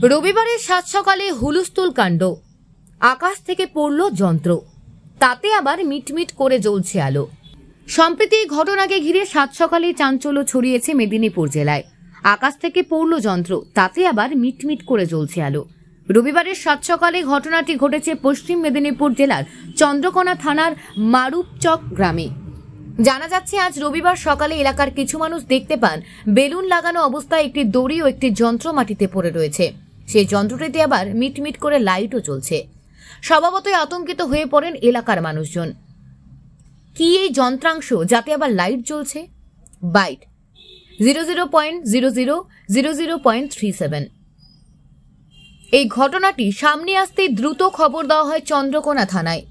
রবিবারের সাত সকালে হুলস্থুল কাণ্ড। আকাশ থেকে পড়ল যন্ত্র, তাতে আবার মিটমিট করে জ্বলছে আলো। সম্প্রতি এই ঘটনাকে ঘিরে সাত সকালে চাঞ্চল্য ছড়িয়েছে মেদিনীপুর জেলায়। আকাশ থেকে পড়ল যন্ত্র, তাতে আবার মিটমিট করে জ্বলছে আলো। রবিবারের সাত সকালে ঘটনাটি ঘটেছে পশ্চিম মেদিনীপুর জেলার চন্দ্রকোনা থানার মারুপচক গ্রামে। জানা যাচ্ছে, আজ রবিবার সকালে এলাকার কিছু মানুষ দেখতে পান বেলুন লাগানো অবস্থায় একটি দড়ি ও একটি যন্ত্র মাটিতে পড়ে রয়েছে। সেই যন্ত্রটিতে আবার মিটমিট করে লাইটও জ্বলছে। স্বভাবতই আতঙ্কিত হয়ে পড়েন এলাকার মানুষজন। কি এই যন্ত্রাংশ যাতে আবার লাইট জ্বলছে? বাইট 00.0000.37। এই ঘটনাটি সামনে আসতেই দ্রুত খবর দেওয়া হয় চন্দ্রকোনা থানায়।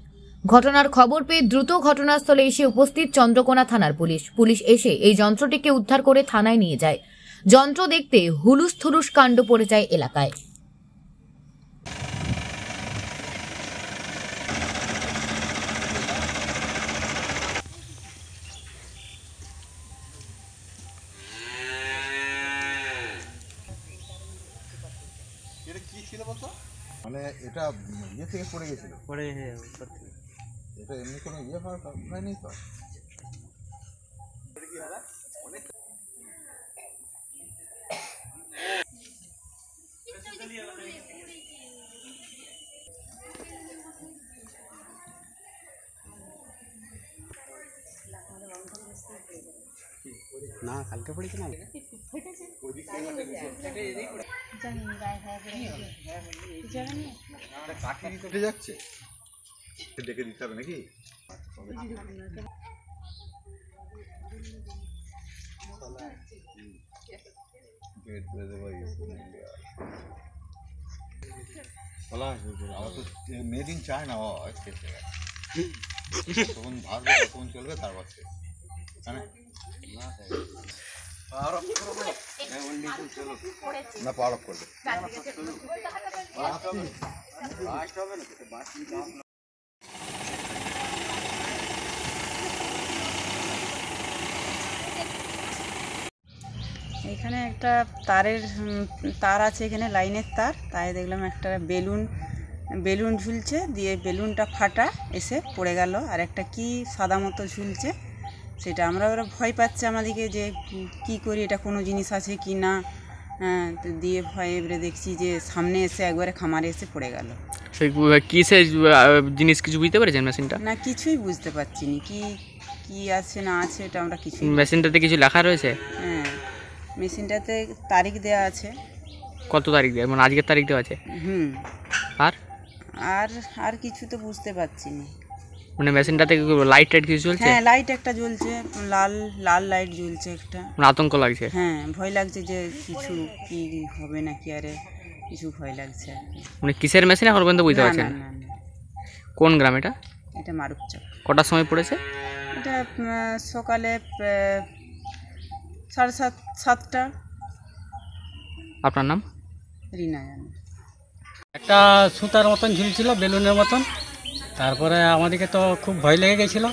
ঘটনার খবর পেয়ে দ্রুত ঘটনাস্থলে এসে উপস্থিত চন্দ্রকোনা থানার পুলিশ এসে এই যন্ত্রটিকে উদ্ধার করে থানায় নিয়ে যায়। যন্ত্র দেখতে হুলুস থুলুস কাণ্ড পড়ে যায় এলাকায়। এটা কি ছিল বলতো? মানে এটা ইয়ে থেকে পড়ে গেছিল, পড়ে উপর থেকে। এটা এমনি কোনো ইয়ে হয়নি তো। না কালকে পড়েছে না, কাঠি যাচ্ছে, দেখে দিতে হবে নাকি? মেড ইন চায়না তখন ভাববে তখন চলবে, তারপর না পাওয়ার অফ করবে। এখানে একটা তার আছে, এখানে লাইনের তার, তাই দেখলাম একটা বেলুন ঝুলছে, দিয়ে বেলুনটা ফাটা এসে পড়ে গেল। আর একটা কি সাদা মতো ঝুলছে, সেটা ওরা ভয় পাচ্ছে আমাদেরকে যে কি করি, এটা কোনো জিনিস আছে কি না। দিয়ে ভয়ে এবারে দেখছি যে সামনে এসে একবারে খামারে এসে পড়ে গেল। কিসের জিনিস কিছু বুঝতে পেরেছেন মেশিনটা? না, কিছুই বুঝতে পারছি না কি আছে না আছে, এটা আমরা কিছু। মেশিনটাতে কিছু লেখা রয়েছে? হ্যাঁ, মেশিনটাতে তারিখ দেওয়া আছে। কত তারিখ দেওয়া, মানে আজকের তারিখ দেওয়া আছে? আর কিছু তো বুঝতে পারছি না। মানে মেশিনটাতে লাইট কিছু জ্বলছে? হ্যাঁ, লাইট একটা জ্বলছে, লাল লাইট জ্বলছে একটা। মানে আতঙ্ক লাগছে? হ্যাঁ, ভয় লাগছে যে কিছু কি হবে নাকি, আরে কিছু ভয় লাগছে আর কি। মানে কিসের মেশিন এখন পর্যন্ত বুঝতে পারছেন? না। কোন গ্রাম এটা? এটা মারুপচক। কটার সময় পড়েছে এটা? সকালে 7:30। আপনার নাম? রিনা জানে। একটা সুতার মতন ঝুলছিল, বেলুনের মতন। তারপরে আমাদেরকে তো খুব ভয় লেগে গেছিলো,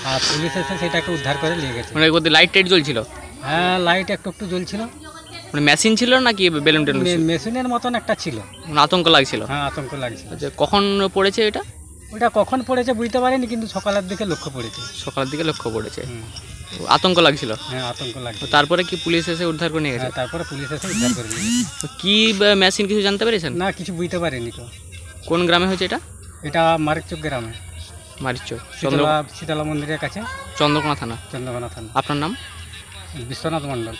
আর পুলিশ এসে সেটাকে উদ্ধার করে নিয়ে গেছে। মানে লাইট জ্বলছিল? হ্যাঁ, লাইট একটু জ্বলছিল। মানে মেশিন ছিল নাকি বেলুন টেলুন? মেশিনের মতন একটা ছিল। মানে আতঙ্ক লাগছিল? হ্যাঁ, আতঙ্ক লাগছিল। আচ্ছা, কখন পড়েছে এটা? ওটা কখন পড়েছে বুঝতে পারিনি, কিন্তু সকালের দিকে লক্ষ্য পড়েছে। সকালের দিকে লক্ষ্য পড়েছে। আতঙ্ক লাগছিল? হ্যাঁ, আতঙ্ক লাগছিল। তারপরে কি পুলিশ এসে উদ্ধার করে নিয়ে গেছে? তারপরে পুলিশ এসে উদ্ধার করে নিয়ে গেছে। কি মেশিন কিছু জানতে পেরেছেন? না, কিছু বুঝতে পারিনি তো। কোন গ্রামে হয়েছে এটা? এটা মারুপচক গ্রামে, মারুপচক শীতলা মন্দিরের কাছে, চন্দ্রকোনা থানা। চন্দ্রকোনা থানা। আপনার নাম? বিশ্বনাথ মণ্ডল।